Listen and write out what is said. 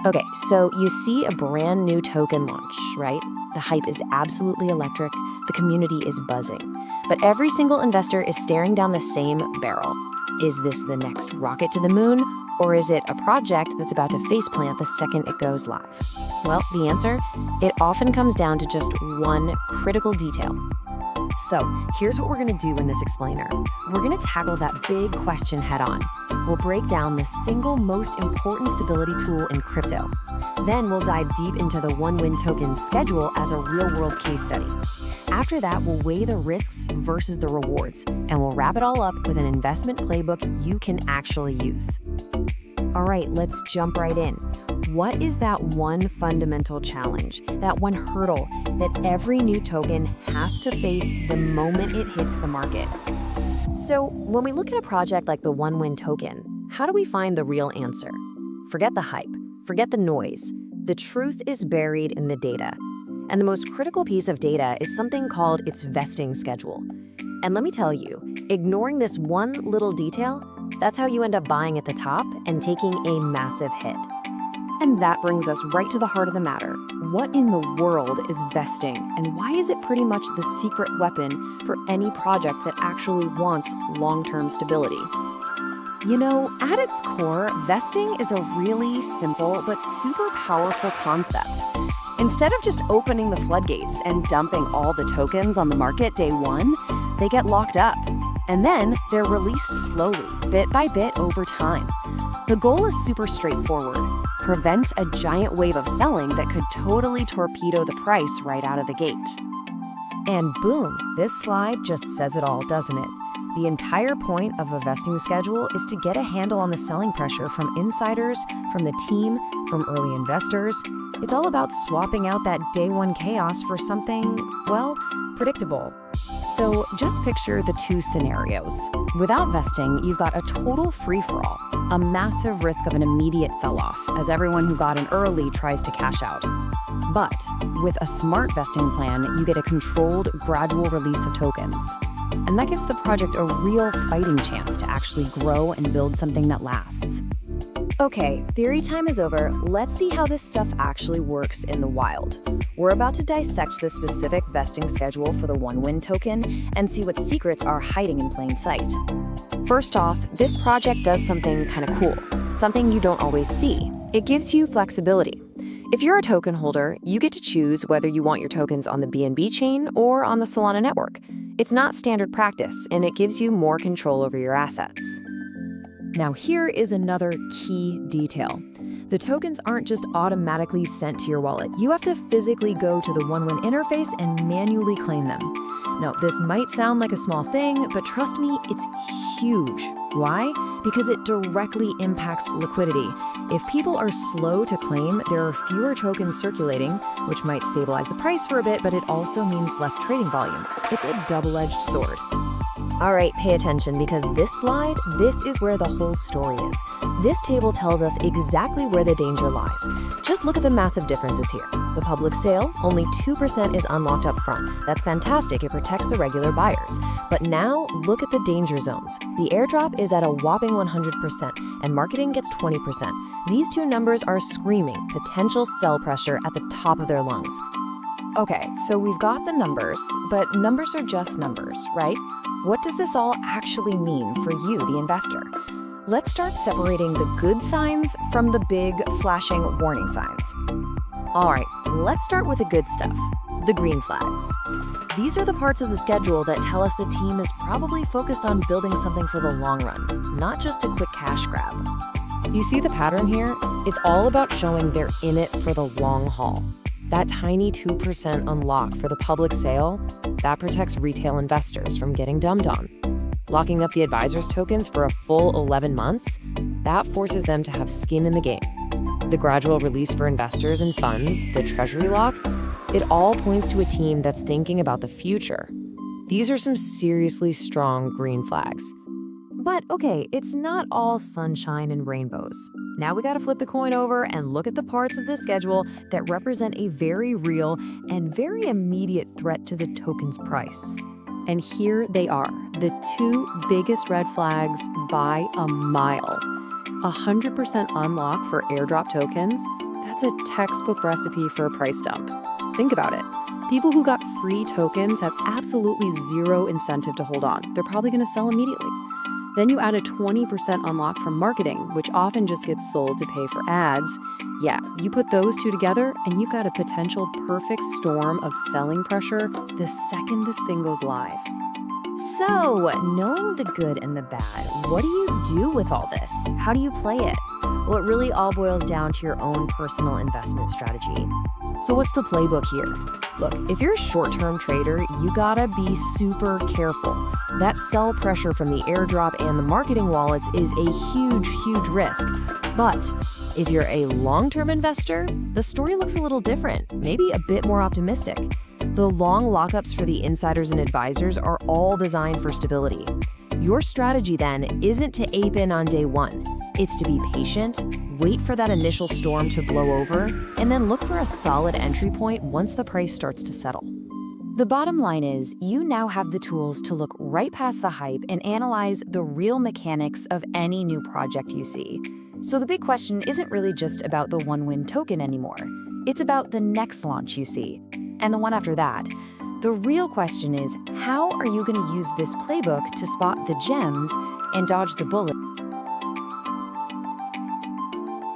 Okay, so you see a brand new token launch, right? The hype is absolutely electric, the community is buzzing. But every single investor is staring down the same barrel. Is this the next rocket to the moon, or is it a project that's about to faceplant the second it goes live? Well, the answer? It often comes down to just one critical detail. So here's what we're going to do in this explainer. We're going to tackle that big question head on. We'll break down the single most important stability tool in crypto. Then we'll dive deep into the one-win token schedule as a real-world case study. After that, we'll weigh the risks versus the rewards, and we'll wrap it all up with an investment playbook you can actually use. All right, let's jump right in. What is that one fundamental challenge, that one hurdle that every new token has to face the moment it hits the market? So when we look at a project like the one-win token, how do we find the real answer? Forget the hype, forget the noise. The truth is buried in the data. And the most critical piece of data is something called its vesting schedule. And let me tell you, ignoring this one little detail, that's how you end up buying at the top and taking a massive hit. And that brings us right to the heart of the matter. What in the world is vesting, and why is it pretty much the secret weapon for any project that actually wants long-term stability? You know, at its core, vesting is a really simple but super powerful concept. Instead of just opening the floodgates and dumping all the tokens on the market day one, they get locked up. And then they're released slowly, bit by bit over time. The goal is super straightforward. Prevent a giant wave of selling that could totally torpedo the price right out of the gate. And boom, this slide just says it all, doesn't it? The entire point of a vesting schedule is to get a handle on the selling pressure from insiders, from the team, from early investors. It's all about swapping out that day one chaos for something, well, predictable. So just picture the two scenarios. Without vesting, you've got a total free-for-all, a massive risk of an immediate sell-off as everyone who got in early tries to cash out. But with a smart vesting plan, you get a controlled, gradual release of tokens. And that gives the project a real fighting chance to actually grow and build something that lasts. Okay, theory time is over. Let's see how this stuff actually works in the wild. We're about to dissect the specific vesting schedule for the one-win token and see what secrets are hiding in plain sight. First off, this project does something kind of cool, something you don't always see. It gives you flexibility. If you're a token holder, you get to choose whether you want your tokens on the BNB chain or on the Solana network. It's not standard practice, and it gives you more control over your assets. Now here is another key detail. The tokens aren't just automatically sent to your wallet. You have to physically go to the one-win interface and manually claim them. Now, this might sound like a small thing, but trust me, it's huge. Why? Because it directly impacts liquidity. If people are slow to claim, there are fewer tokens circulating, which might stabilize the price for a bit, but it also means less trading volume. It's a double-edged sword. All right, pay attention, because this slide, this is where the whole story is. This table tells us exactly where the danger lies. Just look at the massive differences here. The public sale, only 2% is unlocked up front. That's fantastic, it protects the regular buyers. But now, look at the danger zones. The airdrop is at a whopping 100%, and marketing gets 20%. These two numbers are screaming potential sell pressure at the top of their lungs. Okay, so we've got the numbers, but numbers are just numbers, right? What does this all actually mean for you, the investor? Let's start separating the good signs from the big, flashing warning signs. All right, let's start with the good stuff, the green flags. These are the parts of the schedule that tell us the team is probably focused on building something for the long run, not just a quick cash grab. You see the pattern here? It's all about showing they're in it for the long haul. That tiny 2% unlock for the public sale, that protects retail investors from getting dumped on. Locking up the advisor's tokens for a full 11 months, that forces them to have skin in the game. The gradual release for investors and funds, the treasury lock, it all points to a team that's thinking about the future. These are some seriously strong green flags. But okay, it's not all sunshine and rainbows. Now we gotta flip the coin over and look at the parts of the schedule that represent a very real and very immediate threat to the token's price. And here they are, the two biggest red flags by a mile. 100% unlock for airdrop tokens, That's a textbook recipe for a price dump. Think about it. People who got free tokens have absolutely zero incentive to hold on. They're probably going to sell immediately. Then you add a 20% unlock from marketing, which often just gets sold to pay for ads. Yeah, you put those two together and you've got a potential perfect storm of selling pressure the second this thing goes live. So, knowing the good and the bad, what do you do with all this? How do you play it? Well, it really all boils down to your own personal investment strategy. So what's the playbook here? Look, if you're a short-term trader, you gotta be super careful. That sell pressure from the airdrop and the marketing wallets is a huge, huge risk. But if you're a long-term investor, the story looks a little different, maybe a bit more optimistic. The long lockups for the insiders and advisors are all designed for stability. Your strategy then isn't to ape in on day one. It's to be patient, wait for that initial storm to blow over, and then look for a solid entry point once the price starts to settle. The bottom line is, you now have the tools to look right past the hype and analyze the real mechanics of any new project you see. So the big question isn't really just about the one-win token anymore. It's about the next launch you see, and the one after that. The real question is, how are you going to use this playbook to spot the gems and dodge the bullets?